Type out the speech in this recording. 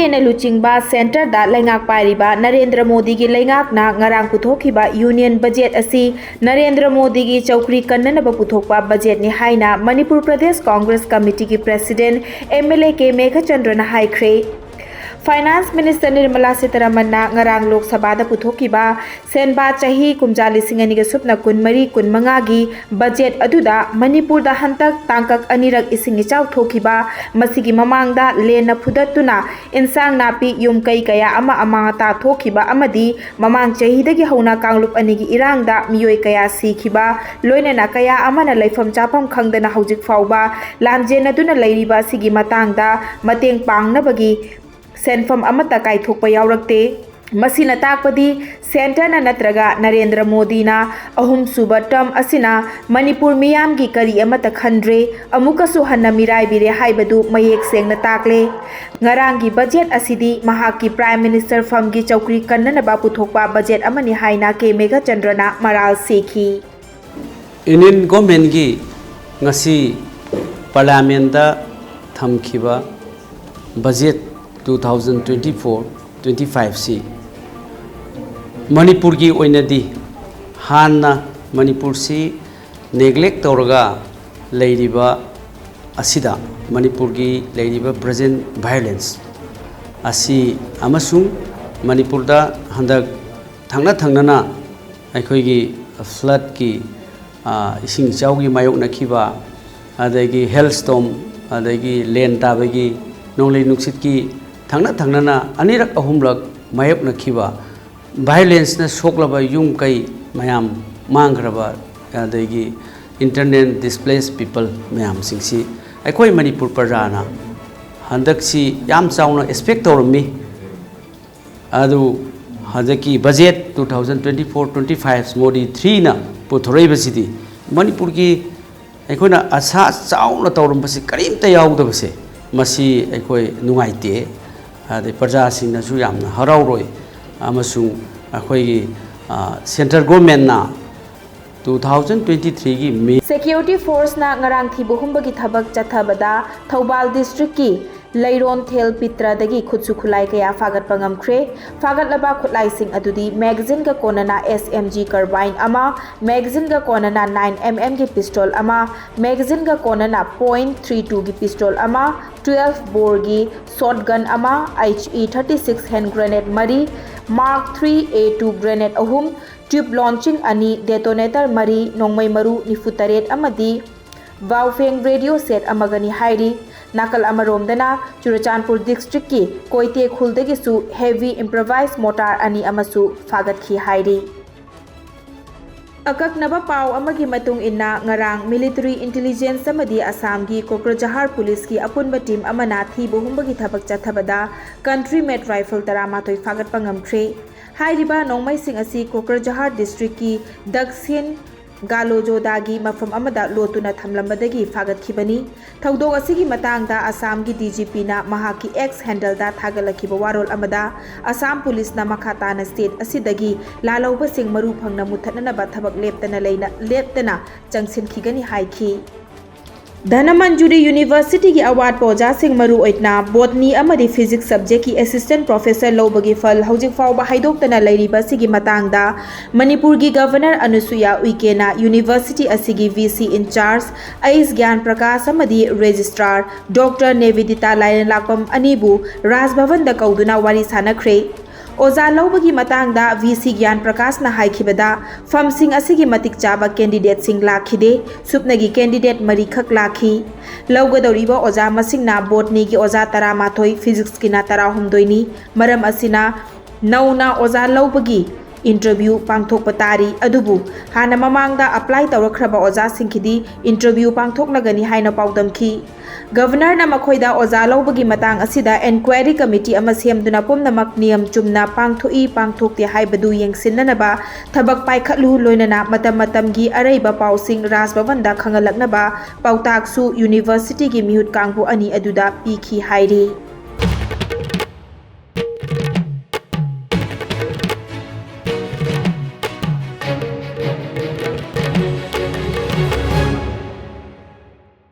ꯌꯦꯟꯅ ꯂꯨꯆꯤꯡꯕ ꯁꯦꯟꯇꯔꯗ ꯂꯩꯉꯥꯛ ꯄꯥꯏꯔꯤꯕ ꯅꯔꯦꯟद्र ꯃꯣꯗꯤꯒꯤ ꯂꯩꯉꯥꯛꯅ ꯉꯔꯥꯡ ꯄꯨꯊꯣꯛꯈꯤꯕ ꯌꯨꯅꯤꯌꯟ ꯕꯖꯦꯠ ꯑꯁꯤ ꯅꯔꯦꯟद्र ꯃꯣꯗꯤꯒꯤ ꯆꯧꯀ꯭ꯔꯤ ꯀꯟꯅꯅꯕ ꯄꯨꯊꯣꯛꯄ ꯕꯖꯦꯠꯅꯤ ꯍꯥꯏꯅ ꯃꯅꯤꯄꯨꯔ ꯄ꯭ꯔꯗꯦꯁ ꯀꯣꯡꯒ꯭ꯔꯦꯁ ꯀꯃꯤꯇꯤꯒꯤ ꯄ꯭ꯔꯦꯁꯤꯗꯦꯟꯠ MLA K Meghachandrana ꯍꯥꯏꯈ꯭ꯔꯦ꯫ Finance minister Nirmala Sitharaman ngarang Lok Sabha da puthokkiba senba chahi kumja lising aniga supna kunmari kunmangagi budget aduda Manipur da hantak tangkak anirak ising ichau thokkiba masigi mamangda lena phudatuna insang napi yum kai kaya ama ta thokkiba amadi mamang chahi dagi hauna kanglup anigi irangda miyoi kaya sikhiba loinana kaya amana laifam chapam khangdana haujik fauba lamjena duna lairiba sigi matangda mateng pangnabagi सेंफम अमता कायथोकपा यावरक्ते मसीना ताकपदी सेंटरना नत्रगा नरेंद्र मोदीना अहुम सुबा टर्म असिना मणिपुर मियामगी करी अमता खंड्रे अमुकसु हन्ना मिराइबिरे हाइबदु मयेक सेंगना ताकले ngaranggi बजेट असिदी महाकी प्राइम मिनिस्टर फमगी चौकरी कन्ननबा पुथोकपा बजेट अमनि हाइना के मेघाचंद्रना मराल सेखी। इंडियन गवर्नमेंट की ngasi पार्लियामेंट दा थमखिबा बजेट 2024-25 सी मणिपुर की ओइनदी हान्ना मणिपुर सी नेग्लेक्ट तौरगा लेरिबा असिदा मणिपुर की लेरिबा प्रेजेंट वायलेंस असी अमसुंग मणिपुर दा हंदक थांगना थांगना अखोइगी फ्लड की इसिंग चाउगी मायोक नखिबा अदगी हेल्थ स्टॉर्म अदगी लैंड ताबगी नोंगले नुक्सित की थांगना थांगना अनिरक अहुमलक मायक नखिबा वायलेंस न सोकलबा युम कई मयाम मांगरबा अदगी इंटरनेट डिस्प्लेस पीपल मयाम सिंगसी अखोई मणिपुर प्रजाना हंदकसी याम चाउना एक्सपेक्ट तौरमी अदु हदकी बजेट 2024-25 मोदी 3 ना पुथोरैबसिदी मणिपुर की अखोना आशा चाउना तौरमबसी करीमता याउदबसे मसी अखोई नुंगाइते आदि प्रजा सिंगनसु यामना हराउरोय अमसुंग अखोई सेंट्रल गवर्नमेंट ना 2023 की मे सिक्योरिटी फोर्स ना ngarang thibu humbagi thabak chathabada Thoubal district की Leiron Thel Pitra dagi khutsu khulai kaya fagat pangamkhre fagat laba khutlai sing adudi magazine ka konana SMG carbine ama magazine ka konana 9mm ki pistol ama magazine ka konana .32 ki pistol ama 12 bore ki shotgun ama HE36 hand grenade mari Mark 3 A2 grenade ahum tube launching ani detonator mari nongmai maru nifutaret amadi Baofeng radio set amagani hairi nakal amaromdana Churachandpur district की कोइते खुलदगिसु heavy improvised mortar ani amasu fagat khi hairi akaknaba paw amagi matung inna ngarang military intelligence amadi Assam gi Kokrajhar police की अपुनबा team amana thi bohumbagi thabak chathabada country made rifle taramatoi fagat pangamkhre hairiba nongmai sing asi Kokrajhar district की Daksin गालोजोदागी मफम अमदा लोतुना थमलंबदगी फागत खिबनी थौदोग असिगी मतंगदा Assam की DGP ना महाकी x handle दा थागलखिब वारोल अमदा Assam police ना मखाताना state असिदगी लालौब सिंग मरु फंगना मुथननबा थबक लेप्तना चंगसिनखिगनी हाइखी धनमंजुरी यूनिवर्सिटी की अवार्ड पौजा सिंह मरु ओइतना बोटनी अमदी फिजिक्स सब्जेक्ट की असिस्टेंट प्रोफेसर लौबगी फल हौजिक फाउबा हाइदोक्तना लैरिबा सिगी मतंगदा मणिपुर की गवर्नर अनुसुया उइकेना यूनिवर्सिटी असिगी VC इंचार्ज आइस ज्ञान प्रकाश अमदी रजिस्ट्रार डॉक्टर नेविदिता लायन लाकपम अनिबु राजभवन दा कौदुना वारी सानख्रे ओजा लौबगी मतंगदा VC ज्ञान प्रकाश ना हाइखिबदा फमसिंग असिगी मतिक चाबा कैंडिडेट सिंग लाखिदे सुपनगी कैंडिडेट मरी खक लाखी लौगदौरिबा ओजा मसिंग ना बोटनी की ओजा 13 फिजिक्स की ना 13 मरम असिना नौना ओजा लौबगी इंटरव्यू पांथोक पतारी अदुबु हाना ममांगदा अप्लाई तौरखरबा ओजा सिंखिदी इंटरव्यू पांथोकनगनी हाइना पाउदमखी गवर्नर ना मखोइदा ओजा लौबगी मतंग असिदा एनक्वायरी कमिटी अमा सेमदुना पुमनमक नियम चुमना पांथोई पांथोकते हाइबदु येंगसिननबा थबक पाइखलु लोइनना मतम मतमगी अरैबा पाउसिंग राजभवन दा खंगलकनबा पाउताकसु यूनिवर्सिटी की मिहुत कांगबु अनि अदुदा पीखी हाइरी।